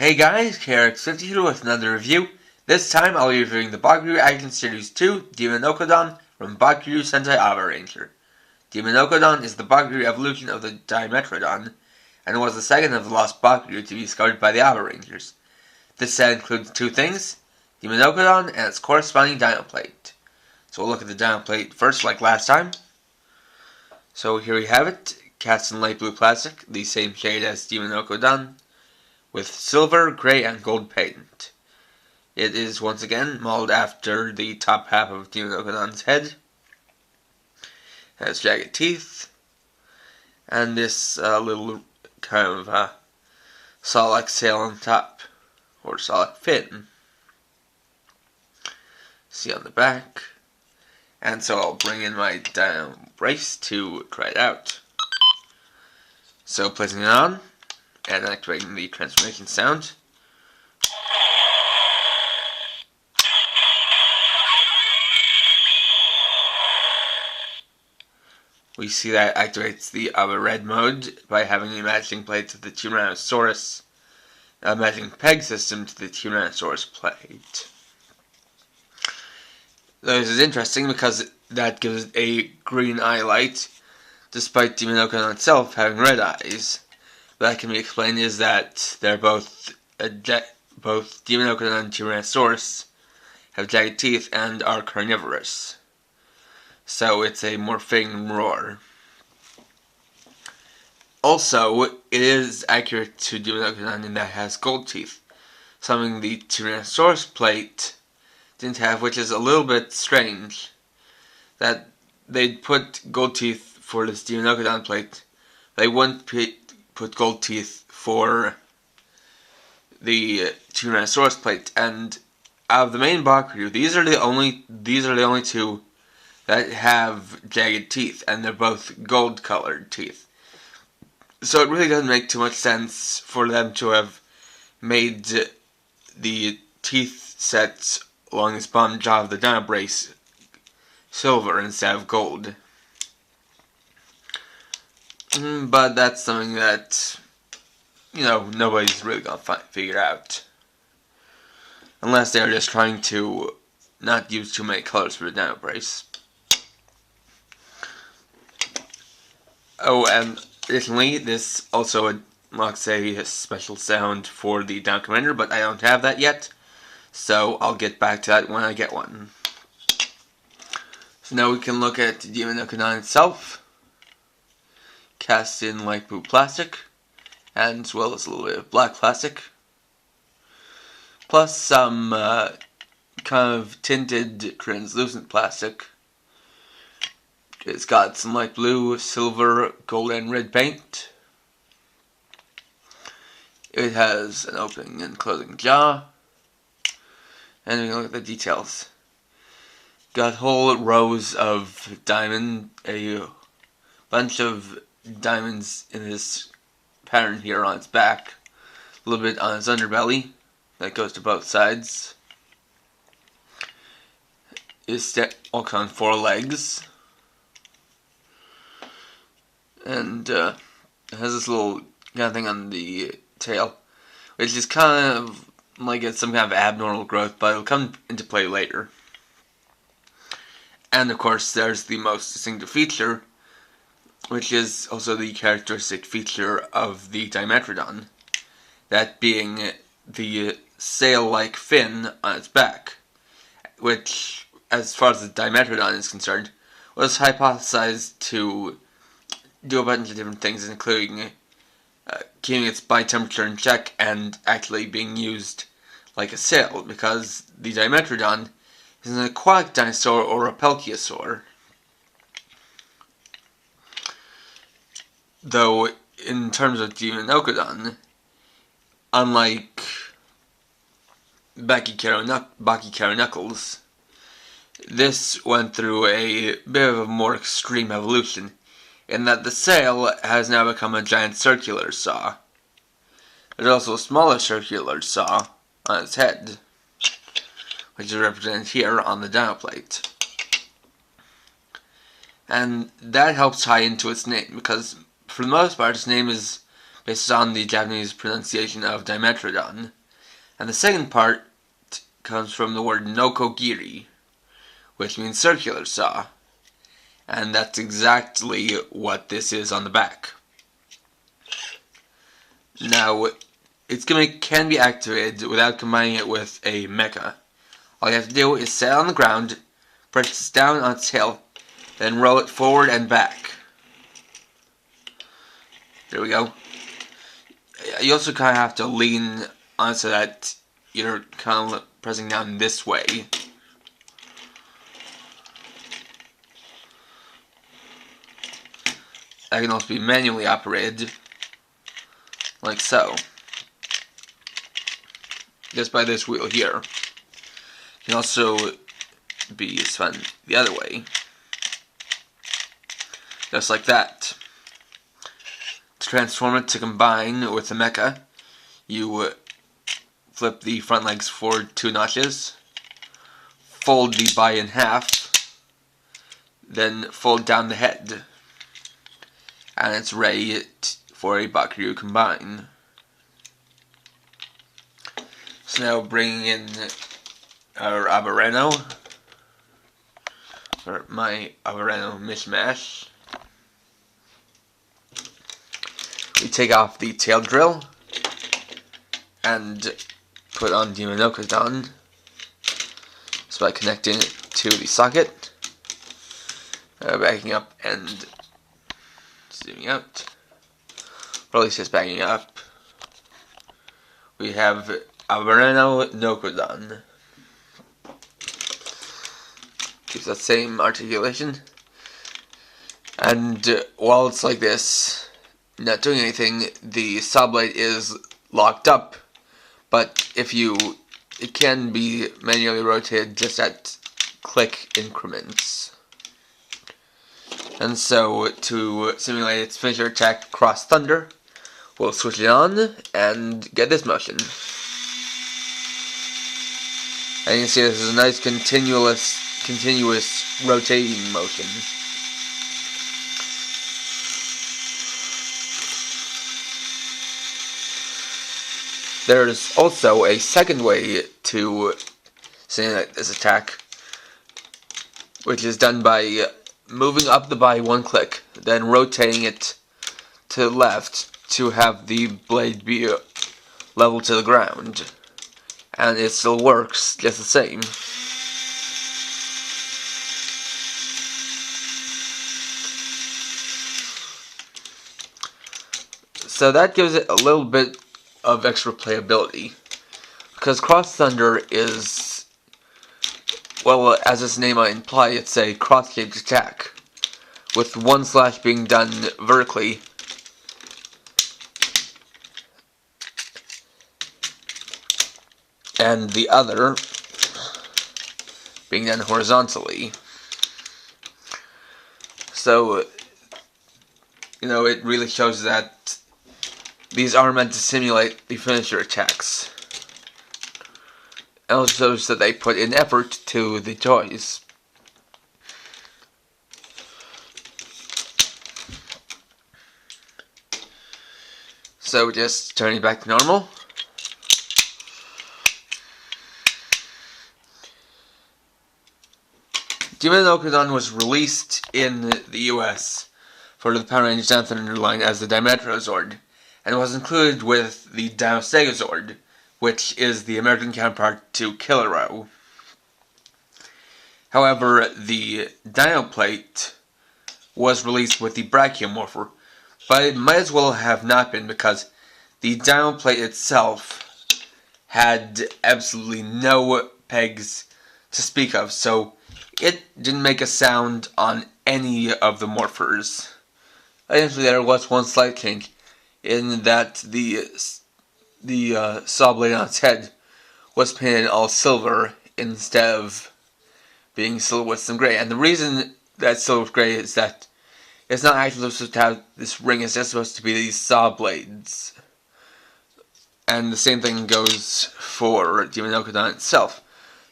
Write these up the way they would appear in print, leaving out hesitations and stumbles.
Hey guys, KRX50 here with another review. This time I'll be reviewing the Bakuryu Action Series 2 Dimenokodon from Bakuryu Sentai Aba Ranger. Dimenokodon is the Bakuryu evolution of the Dimenokodon, and was the second of the lost Bakuryu to be discovered by the Aba Rangers. This set includes two things, Dimenokodon and its corresponding Dino Plate. So we'll look at the Dino Plate first like last time. So here we have it, cast in light blue plastic, the same shade as Dimenokodon, with silver, grey, and gold paint. It is once again modeled after the top half of Dimenokodon's head. It has jagged teeth, and this little kind of saw-like sail on top, or saw-like fin. See on the back. And so I'll bring in my Dino brace to try it out. So placing it on, and activating the transformation sound. We see that it activates the red mode by having a matching plate to the Tyrannosaurus, a matching peg system to the Tyrannosaurus plate. This is interesting because that gives it a green eye light, despite Dimenokodon itself having red eyes. That can be explained is that they're both Dimenokodon and Tyrannosaurus have jagged teeth and are carnivorous. So it's a more fitting roar. Also, it is accurate to Dimenokodon in that it has gold teeth, something the Tyrannosaurus plate didn't have, which is a little bit strange. That they'd put gold teeth for this Dimenokodon plate, they wouldn't put gold teeth for the Tyrannosaurus plate. And out of the main Bakuryu, these are the only two that have jagged teeth, and they're both gold colored teeth. So it really doesn't make too much sense for them to have made the teeth sets along this bottom jaw of the Dino brace silver instead of gold. But that's something that, nobody's really gonna figure out. Unless they're just trying to not use too many colors for the Dino brace. Oh, and additionally, this also unlocks a special sound for the Dino Commander, but I don't have that yet. So I'll get back to that when I get one. So now we can look at Dimenokodon itself. Cast in light blue plastic, and as well as a little bit of black plastic, plus some kind of tinted translucent plastic. It's got some light blue, silver, gold, and red paint. It has an opening and closing jaw, and we can look at the details. Got whole rows of a bunch of diamonds in this pattern here on its back, a little bit on its underbelly that goes to both sides. It's all on 4 legs, and it has this little kind of thing on the tail, which is kind of like it's some kind of abnormal growth, but it'll come into play later. And of course, there's the most distinctive feature, which is also the characteristic feature of the Dimenokodon, that being the sail-like fin on its back, which, as far as the Dimenokodon is concerned, was hypothesized to do a bunch of different things, including keeping its body temperature in check and actually being used like a sail, because the Dimenokodon is an aquatic dinosaur or a pelchiosaur. Though, in terms of Dimenokodon, unlike Bakuryu, this went through a bit of a more extreme evolution, in that the sail has now become a giant circular saw. There's also a smaller circular saw on its head, which is represented here on the Dino plate. And that helps tie into its name, because for the most part its name is based on the Japanese pronunciation of Dimenokodon. And the second part comes from the word nokogiri, which means circular saw. And that's exactly what this is on the back. Now, its gimmick can be activated without combining it with a mecha. All you have to do is set it on the ground, press down on its tail, then roll it forward and back. There we go. You also kind of have to lean on it so that you're kind of pressing down this way. That can also be manually operated, like so. Just by this wheel here. It can also be spun the other way. Just like that. To transform it to combine with the mecha, you flip the front legs forward 2 notches, fold the body in half, then fold down the head, and it's ready for a Bakuryu combine. So now bringing in our Abareno, or my Abareno mishmash. We take off the tail drill and put on Dimenokodon just by connecting it to the socket, backing up and zooming out, or at least just backing up. We have Dimenokodon. Keeps that same articulation, and while it's like this, not doing anything, the saw blade is locked up, but it can be manually rotated just at click increments. And so, to simulate its finisher attack, Cross Thunder, we'll switch it on and get this motion. And you can see this is a nice continuous rotating motion. There's also a second way to simulate this attack, which is done by moving up the body 1 click, then rotating it to the left to have the blade be level to the ground. And it still works just the same. So that gives it a little bit of extra playability, because Cross Thunder is, well, as its name might imply, it's a cross-shaped attack, with 1 slash being done vertically and the other being done horizontally. So, it really shows that these are meant to simulate the finisher attacks. And also shows that they put in effort to the toys. So just turning back to normal. Dimenokodon was released in the US for the Power Rangers Down Thunder line as the Dimetrazord, and was included with the Dinostegazord, which is the American counterpart to Killero. However, the Dinoplate was released with the Brachiomorpher, but it might as well have not been, because the Dinoplate itself had absolutely no pegs to speak of, so it didn't make a sound on any of the morphers. Eventually there was one slight change, in that the saw blade on its head was painted all silver instead of being silver with some gray. And the reason that silver with gray is that it's not actually supposed to have this ring, it's just supposed to be these saw blades. And the same thing goes for Dimenokodon itself.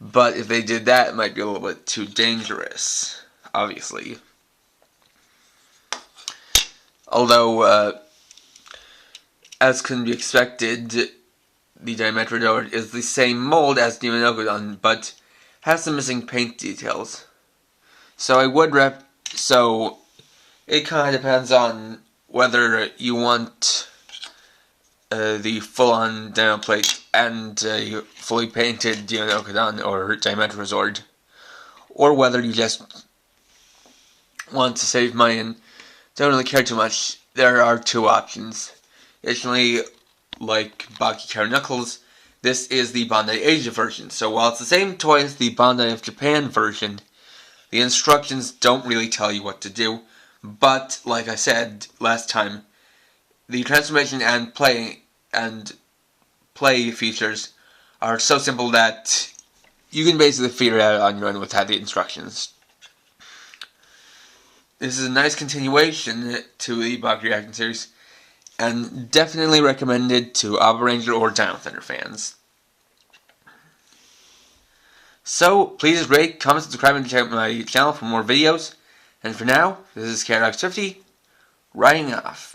But if they did that, it might be a little bit too dangerous, obviously. Although, as can be expected, the Dimenokodon is the same mold as Dimenokodon, but has some missing paint details. So so it kind of depends on whether you want the full-on demo plate and a fully painted Dimenokodon or Dimetrodon, or whether you just want to save money and don't really care too much. There are two options. Additionally, like Bakuryu Knuckles, this is the Bandai Asia version, so while it's the same toy as the Bandai of Japan version, the instructions don't really tell you what to do, but like I said last time, the transformation and play features are so simple that you can basically figure it out on your own without the instructions. This is a nice continuation to the Bakuryu action series, and definitely recommended to Aba Ranger or Dino Thunder fans. So, please rate, comment, subscribe, and check out my channel for more videos. And for now, this is Karadox50, writing off.